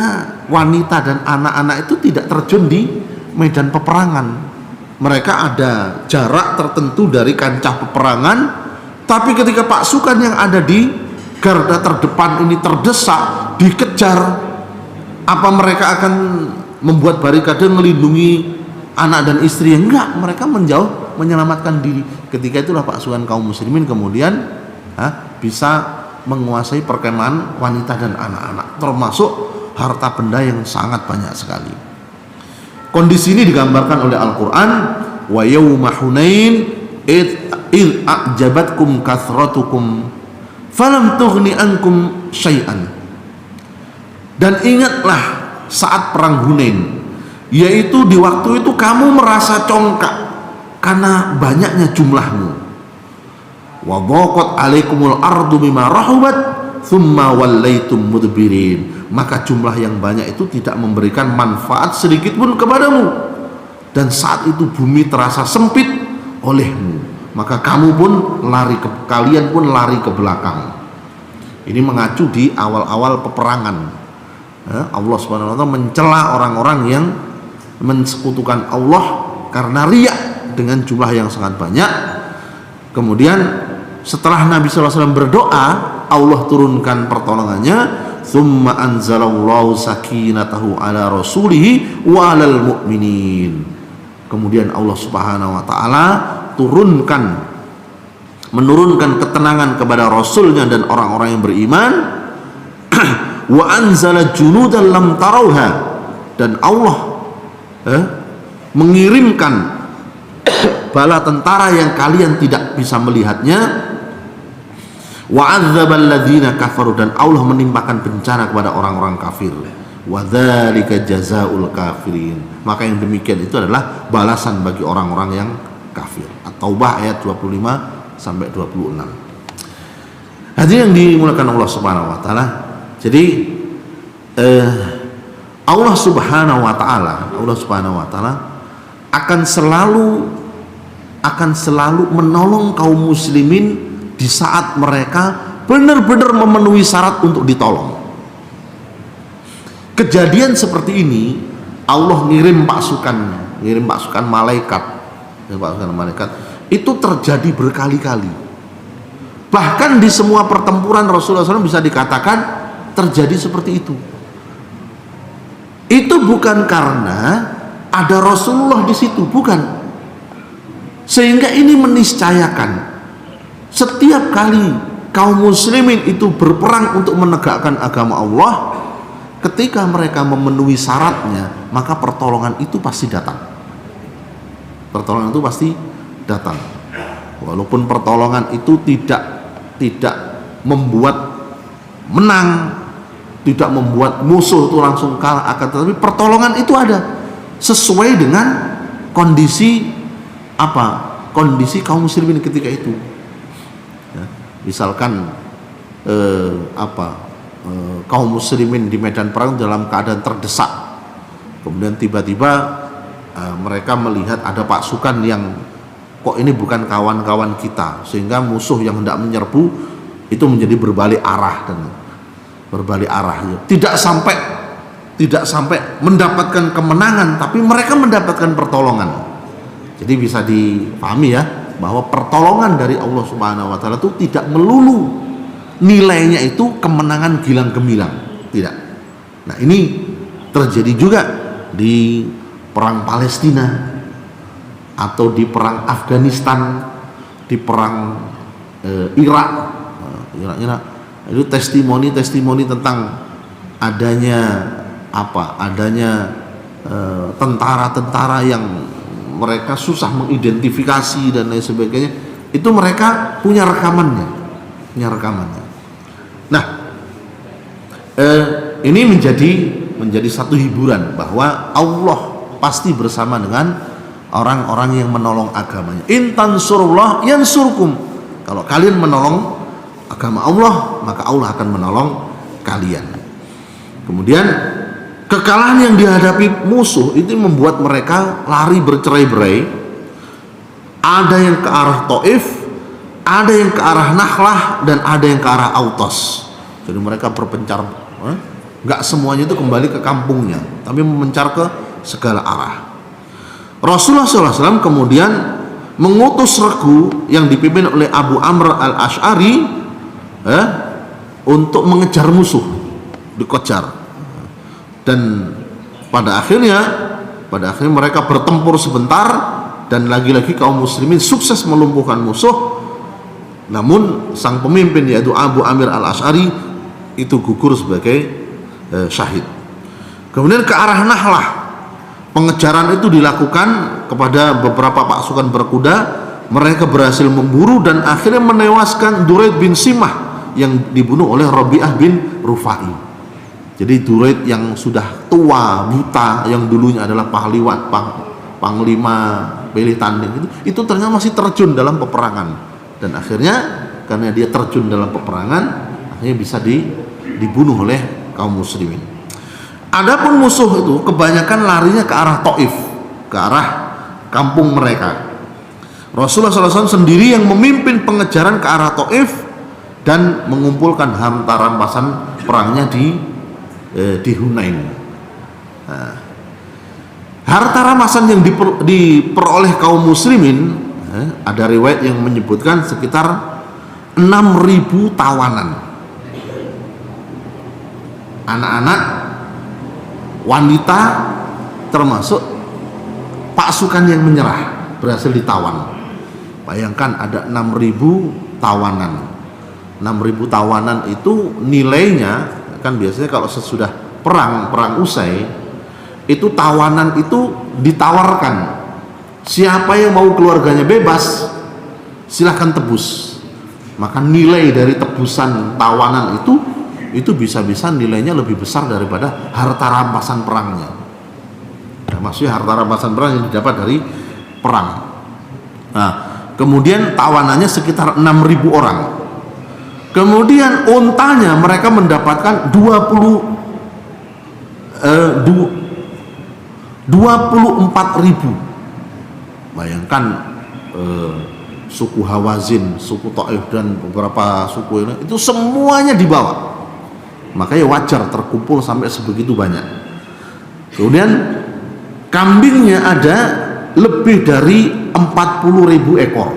wanita dan anak-anak itu tidak terjun di medan peperangan. Mereka ada jarak tertentu dari kancah peperangan, tapi ketika pasukan yang ada di garda terdepan ini terdesak, dikejar, apa mereka akan membuat barikade melindungi anak dan istri? Enggak, mereka menjauh menyelamatkan diri. Ketika itulah pasukan kaum muslimin kemudian bisa menguasai perkemahan wanita dan anak-anak, termasuk harta benda yang sangat banyak sekali. Kondisi ini digambarkan oleh Al-Quran, wa yawma Hunain id a'jabatkum kathratukum falam tughni ankum syai'an. Dan ingatlah saat perang Hunain, yaitu di waktu itu kamu merasa congkak karena banyaknya jumlahmu. Wa dhaqat 'alaikumul ardu bima rahubat tsumma wallaitum mudbirin. Maka jumlah yang banyak itu tidak memberikan manfaat sedikit pun kepadamu, dan saat itu bumi terasa sempit olehmu, maka kalian pun lari ke belakang. Ini mengacu di awal-awal peperangan. Allah Subhanahu wa taala mencela orang-orang yang mensekutukan Allah karena riya dengan jumlah yang sangat banyak. Kemudian setelah Nabi SAW berdoa, Allah turunkan pertolongannya. Tsumma anzalallahu sakinatahu ala rasulihi wa alal mu'minin. Kemudian Allah Subhanahu wa taala menurunkan ketenangan kepada rasulnya dan orang-orang yang beriman. Wa anzala junudan lam tarauha, dan Allah mengirimkan bala tentara yang kalian tidak bisa melihatnya. Wa adzabal ladzina kafaru, dan Allah menimpakan bencana kepada orang-orang kafir. Wa dzalika jazaa'ul kafirin, maka yang demikian itu adalah balasan bagi orang-orang yang kafir. At-Taubah ayat 25 sampai 26. Hadirin yang dimuliakan Allah Subhanahu wa taala. Jadi Allah Subhanahu wa taala akan selalu menolong kaum muslimin di saat mereka benar-benar memenuhi syarat untuk ditolong. Kejadian seperti ini Allah ngirim pasukan malaikat itu terjadi berkali-kali. Bahkan di semua pertempuran Rasulullah SAW bisa dikatakan terjadi seperti itu. Itu bukan karena ada Rasulullah di situ, bukan. Sehingga ini meniscayakan setiap kali kaum muslimin itu berperang untuk menegakkan agama Allah, ketika mereka memenuhi syaratnya, maka pertolongan itu pasti datang. Walaupun pertolongan itu tidak membuat menang, tidak membuat musuh itu langsung kalah, akan tetapi pertolongan itu ada sesuai dengan kondisi kaum muslimin ketika itu. Misalkan kaum muslimin di medan perang dalam keadaan terdesak, kemudian tiba-tiba mereka melihat ada pasukan yang kok ini bukan kawan-kawan kita, sehingga musuh yang hendak menyerbu itu menjadi berbalik arah tidak sampai mendapatkan kemenangan, tapi mereka mendapatkan pertolongan. Jadi bisa dipahami ya, bahwa pertolongan dari Allah Subhanahu wa taala itu tidak melulu nilainya itu kemenangan gilang gemilang, tidak. Nah, ini terjadi juga di perang Palestina atau di perang Afghanistan, di perang Irak. Itu testimoni tentang adanya tentara-tentara yang mereka susah mengidentifikasi dan lain sebagainya. Itu mereka punya rekamannya. Nah, ini menjadi satu hiburan bahwa Allah pasti bersama dengan orang-orang yang menolong agamanya. In tansurullah yansurkum. Kalau kalian menolong agama Allah, maka Allah akan menolong kalian. Kemudian kekalahan yang dihadapi musuh itu membuat mereka lari bercerai-berai. Ada yang ke arah Taif, ada yang ke arah Nakhlah, dan ada yang ke arah Autos. Jadi mereka berpencar, nggak semuanya itu kembali ke kampungnya, tapi mencar ke segala arah. Rasulullah SAW kemudian mengutus regu yang dipimpin oleh Abu Amr al-Ash'ari untuk mengejar musuh, dikejar, dan pada akhirnya mereka bertempur sebentar, dan lagi-lagi kaum muslimin sukses melumpuhkan musuh. Namun sang pemimpin yaitu Abu Amir al-Ash'ari itu gugur sebagai syahid. Kemudian ke arah Nakhlah, pengejaran itu dilakukan kepada beberapa pasukan berkuda. Mereka berhasil memburu dan akhirnya menewaskan Duraid bin Simah yang dibunuh oleh Rabi'ah bin Rufai. Jadi Duraid yang sudah tua, buta, yang dulunya adalah panglima pilih tanding itu ternyata masih terjun dalam peperangan, dan akhirnya karena dia terjun dalam peperangan akhirnya bisa dibunuh oleh kaum muslimin. Adapun musuh itu kebanyakan larinya ke arah Taif, ke arah kampung mereka. Rasulullah SAW sendiri yang memimpin pengejaran ke arah Taif dan mengumpulkan harta rampasan perangnya di Hunain. Nah, harta rampasan yang diperoleh kaum muslimin, ada riwayat yang menyebutkan sekitar 6.000 tawanan, anak-anak, wanita, termasuk pasukan yang menyerah berhasil ditawan. Bayangkan ada 6.000 tawanan. 6.000 tawanan itu nilainya kan biasanya kalau sesudah perang usai itu tawanan itu ditawarkan, siapa yang mau keluarganya bebas silahkan tebus. Maka nilai dari tebusan tawanan itu bisa-bisa nilainya lebih besar daripada harta rampasan perangnya. Nah, maksudnya harta rampasan perang yang didapat dari perang. Nah, kemudian tawanannya sekitar 6.000 orang. Kemudian untanya mereka mendapatkan 24.000. Bayangkan suku Hawazin, suku Taif dan beberapa suku ini itu semuanya dibawa. Makanya wajar terkumpul sampai sebegitu banyak. Kemudian kambingnya ada lebih dari 40.000 ekor.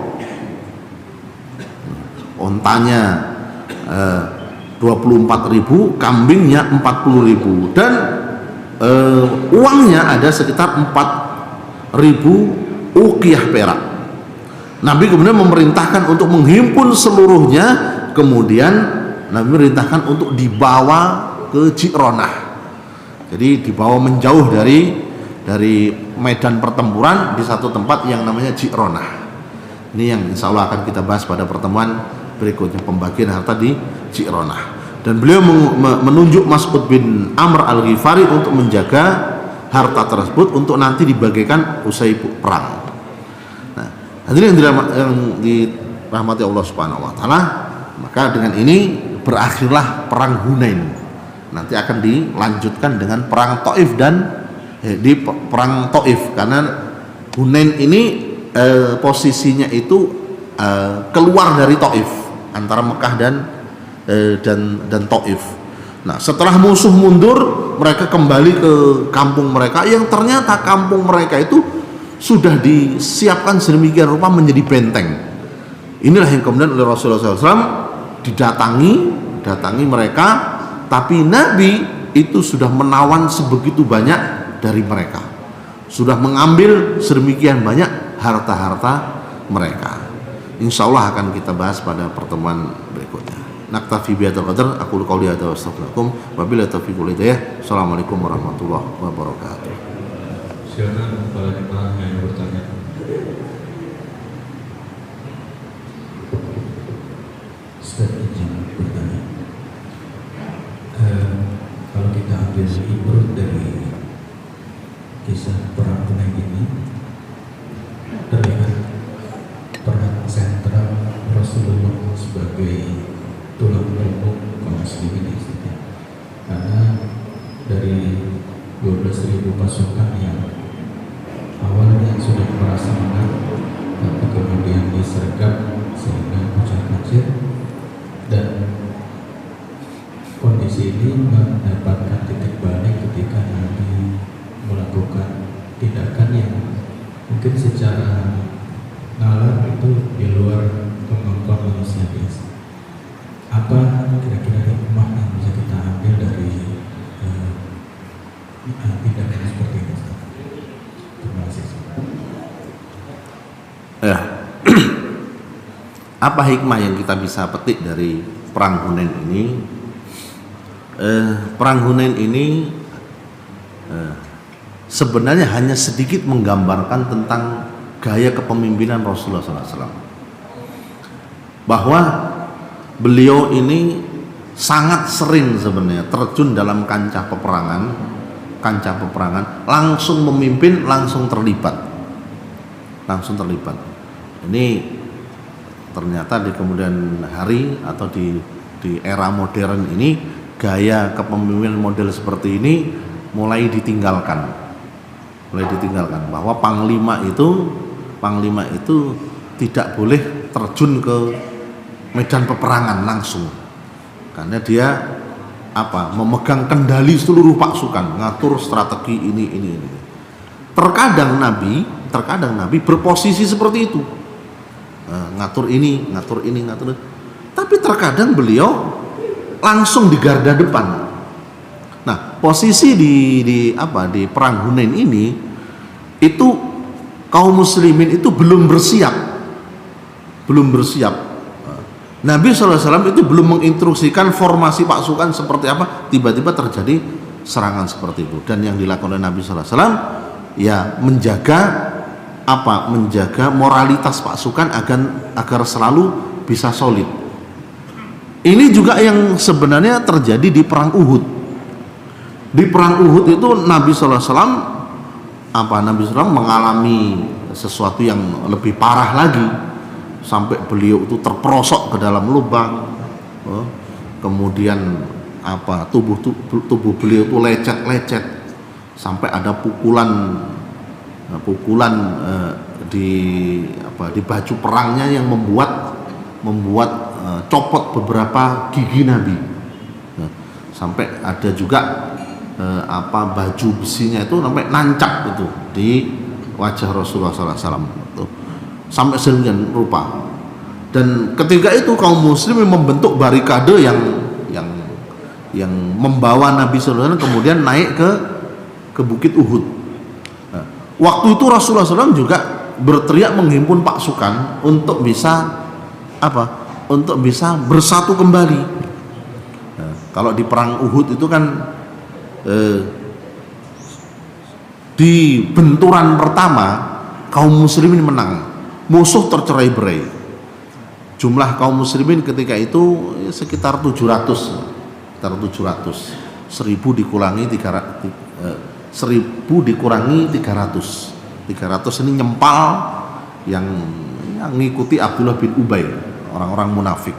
Ontanya 24.000, kambingnya 40.000, dan uangnya ada sekitar 4.000 uqiyah perak. Nabi kemudian memerintahkan untuk menghimpun seluruhnya, kemudian Nabi memerintahkan untuk dibawa ke Ji'ronah. Jadi dibawa menjauh dari medan pertempuran di satu tempat yang namanya Ji'ronah. Ini yang insya Allah akan kita bahas pada pertemuan berikutnya, pembagian harta di Ji'ronah. Dan beliau menunjuk Mas'ud bin Amr al-Ghifari untuk menjaga harta tersebut untuk nanti dibagikan usai perang. Nah, hadirin yang dirahmati Allah Subhanahu wa taala, maka dengan ini berakhirlah perang Hunain. Nanti akan dilanjutkan dengan perang Taif dan di perang Taif, karena Hunain ini posisinya itu keluar dari Taif, antara Mekah dan Taif. Nah, setelah musuh mundur, mereka kembali ke kampung mereka yang ternyata kampung mereka itu sudah disiapkan sedemikian rupa menjadi benteng. Inilah yang kemudian oleh Rasulullah SAW datangi mereka, tapi Nabi itu sudah menawan sebegitu banyak dari mereka, sudah mengambil sedemikian banyak harta-harta mereka. Insya Allah akan kita bahas pada pertemuan berikutnya. Naktafi bihadzal qadar, aqulu qouli hadza wa astaghfirullakum wa billahi taufiq wal hidayah. Assalamualaikum warahmatullahi wabarakatuh. Silakan para jemaah yang bertanya. Ustaz izin bertanya. Kalau kita ambil ibrah dari kisah perang Hunain ini, terlihat peran sentral Rasulullah sebagai tulang punggung kaum muslimin ini, karena dari 12.000 pasukan yang awalnya sudah merasa menang, tapi kemudian disergap sehingga pecah kacir, dan kondisi ini mendapatkan titik balik ketika Nabi melakukan tindakan yang mungkin secara nalar itu di luar kemampuan manusia biasa. Apa kira-kira hikmah yang bisa kita ambil dari tindakan seperti ini? Terima kasih. Ya. Apa hikmah yang kita bisa petik dari perang Hunain ini? Perang Hunain ini sebenarnya hanya sedikit menggambarkan tentang gaya kepemimpinan Rasulullah SAW, bahwa beliau ini sangat sering sebenarnya terjun dalam kancah peperangan, langsung memimpin, langsung terlibat. Ini ternyata di kemudian hari atau di era modern ini, gaya kepemimpinan model seperti ini mulai ditinggalkan, bahwa panglima itu tidak boleh terjun ke medan peperangan langsung, karena dia memegang kendali seluruh pasukan, ngatur strategi ini. Terkadang Nabi berposisi seperti itu, ngatur ini. Tapi terkadang beliau langsung di garda depan. Nah, posisi di perang Hunain ini itu kaum muslimin itu belum bersiap. Nabi SAW itu belum menginstruksikan formasi pasukan seperti apa, tiba-tiba terjadi serangan seperti itu. Dan yang dilakukan oleh Nabi SAW ya menjaga moralitas pasukan agar selalu bisa solid. Ini juga yang sebenarnya terjadi di perang Uhud. Di perang Uhud itu Nabi SAW mengalami sesuatu yang lebih parah lagi, sampai beliau itu terperosok ke dalam lubang, kemudian tubuh beliau itu lecet, sampai ada pukulan di baju perangnya yang membuat copot beberapa gigi Nabi. Sampai ada juga baju besinya itu sampai nancap itu di wajah Rasulullah SAW sampai sedemikian rupa. Dan ketika itu kaum muslim membentuk barikade yang membawa Nabi SAW kemudian naik ke Bukit Uhud. Waktu itu Rasulullah SAW juga berteriak menghimpun pasukan untuk bisa bersatu kembali. Kalau di perang Uhud itu kan di benturan pertama kaum muslimin menang, musuh tercerai-berai. Jumlah kaum muslimin ketika itu sekitar 700. 1000 dikurangi 300. 300 ini nyempal yang ngikuti Abdullah bin Ubay, orang-orang munafik.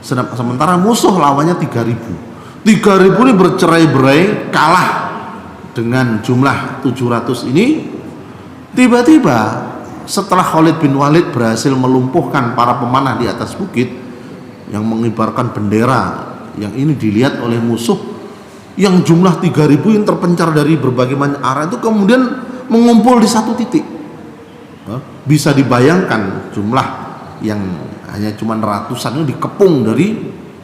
Sementara musuh lawannya 3000 ini bercerai-berai, kalah dengan jumlah 700 ini. Tiba-tiba setelah Khalid bin Walid berhasil melumpuhkan para pemanah di atas bukit yang mengibarkan bendera, yang ini dilihat oleh musuh yang jumlah 3000 yang terpencar dari berbagai macam arah itu kemudian mengumpul di satu titik. Bisa dibayangkan jumlah yang hanya cuma ratusan ini dikepung dari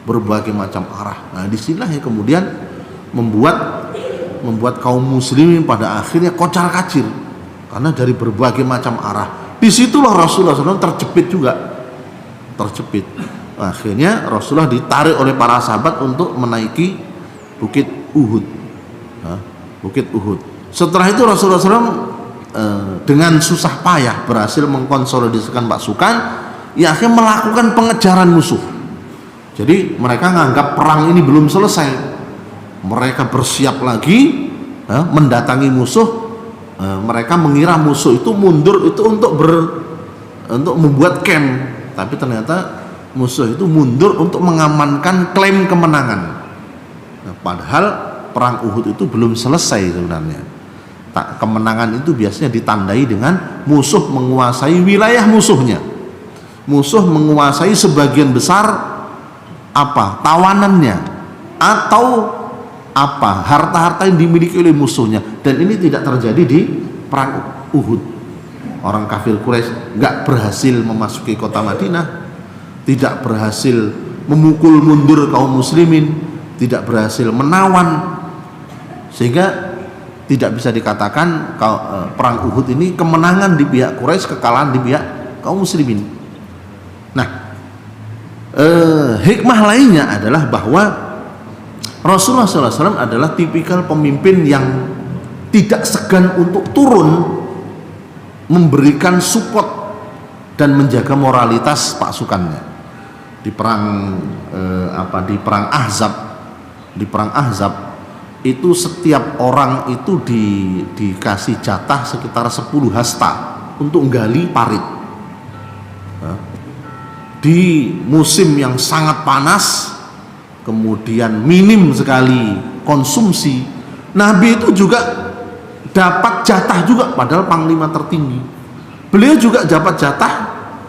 berbagai macam arah. Nah, disinilah yang kemudian membuat kaum muslimin pada akhirnya kocar-kacir karena dari berbagai macam arah. Disitulah Rasulullah SAW terjepit. Akhirnya Rasulullah ditarik oleh para sahabat untuk menaiki Bukit Uhud. Setelah itu Rasulullah SAW dengan susah payah berhasil mengkonsolidasikan pasukan, ya akhirnya melakukan pengejaran musuh. Jadi mereka menganggap perang ini belum selesai, mereka bersiap lagi mendatangi musuh. Mereka mengira musuh itu mundur itu untuk membuat camp, tapi ternyata musuh itu mundur untuk mengamankan klaim kemenangan. Padahal perang Uhud itu belum selesai sebenarnya. Kemenangan itu biasanya ditandai dengan musuh menguasai wilayah musuhnya, musuh menguasai sebagian besar tawanannya atau harta-harta yang dimiliki oleh musuhnya. Dan ini tidak terjadi di perang Uhud. Orang kafir Quraisy nggak berhasil memasuki kota Madinah, tidak berhasil memukul mundur kaum muslimin, tidak berhasil menawan, sehingga tidak bisa dikatakan perang Uhud ini kemenangan di pihak Quraisy, kekalahan di pihak kaum muslimin. Nah, hikmah lainnya adalah bahwa Rasulullah SAW adalah tipikal pemimpin yang tidak segan untuk turun memberikan support dan menjaga moralitas pasukannya. di perang di perang Ahzab itu setiap orang itu dikasih jatah sekitar 10 hasta untuk gali parit. Di musim yang sangat panas, kemudian minim sekali konsumsi, Nabi itu juga dapat jatah juga, padahal panglima tertinggi. Beliau juga dapat jatah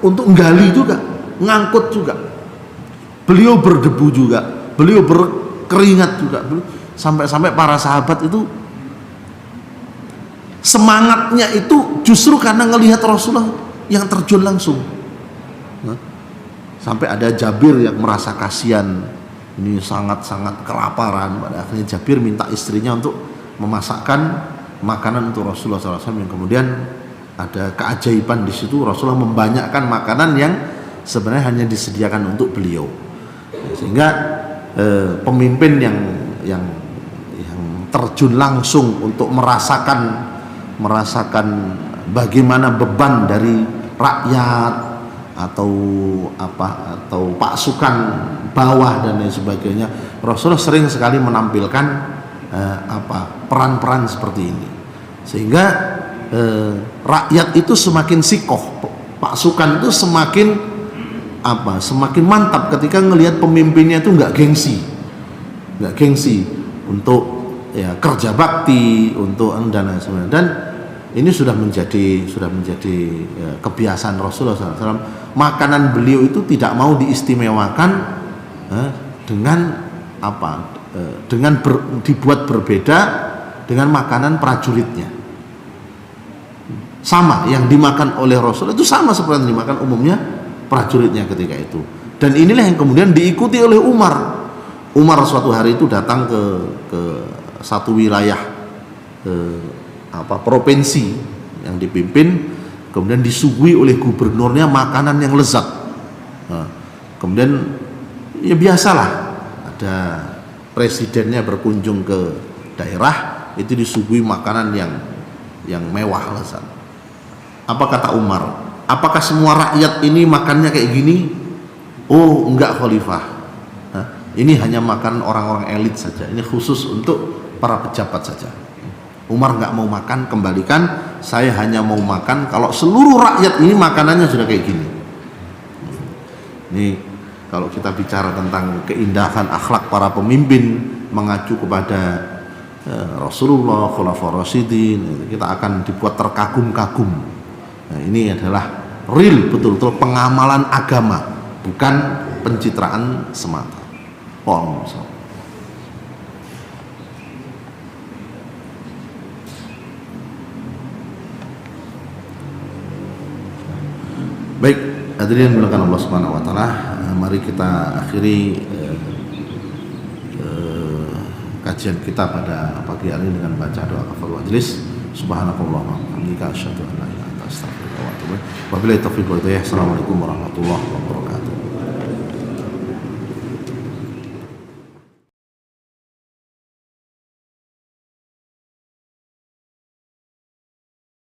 untuk gali juga, ngangkut juga. Beliau berdebu juga, beliau berkeringat juga. Sampai-sampai para sahabat itu semangatnya itu justru karena ngelihat Rasulullah yang terjun langsung. Sampai ada Jabir yang merasa kasihan, ini sangat-sangat kelaparan. Pada akhirnya Jabir minta istrinya untuk memasakkan makanan untuk Rasulullah SAW, yang kemudian ada keajaiban di situ. Rasulullah membanyakkan makanan yang sebenarnya hanya disediakan untuk beliau, sehingga pemimpin yang terjun langsung untuk merasakan bagaimana beban dari rakyat atau pasukan bawah dan lain sebagainya. Rasulullah sering sekali menampilkan peran-peran seperti ini, sehingga rakyat itu semakin sikoh, pasukan itu semakin mantap ketika ngelihat pemimpinnya itu nggak gengsi untuk kerja bakti, untuk dan lain sebagainya. Dan ini sudah menjadi kebiasaan Rasulullah SAW. Makanan beliau itu tidak mau diistimewakan dengan dibuat berbeda dengan makanan prajuritnya. Sama yang dimakan oleh Rasul itu sama seperti yang dimakan umumnya prajuritnya ketika itu. Dan inilah yang kemudian diikuti oleh Umar. Umar suatu hari itu datang ke satu wilayah provinsi yang dipimpin, kemudian disuguhi oleh gubernurnya makanan yang lezat. Kemudian ya biasalah, ada presidennya berkunjung ke daerah, itu disuguhi makanan yang mewah, lezat. Apa kata Umar? Apakah semua rakyat ini makannya kayak gini? Oh enggak, Khalifah. Ini hanya makan orang-orang elit saja. Ini khusus untuk para pejabat saja. Umar nggak mau makan, kembalikan. Saya hanya mau makan kalau seluruh rakyat ini makanannya sudah kayak gini. Ini kalau kita bicara tentang keindahan akhlak para pemimpin mengacu kepada Rasulullah, Khulafaur Rasyidin, kita akan dibuat terkagum-kagum. Nah, ini adalah real, betul-betul pengamalan agama, bukan pencitraan semata. Baik, hadirin dimuliakan Allah Subhanahu wa taala, mari kita akhiri kajian kita pada pagi hari ini dengan baca doa kafaratul majelis. Subhanakallah wa bihamdika asyhadu an la ilaha illa anta astaghfiruka wa atubu ilaik. Wabillahi taufiq wal hidayah. Assalamualaikum warahmatullahi wabarakatuh.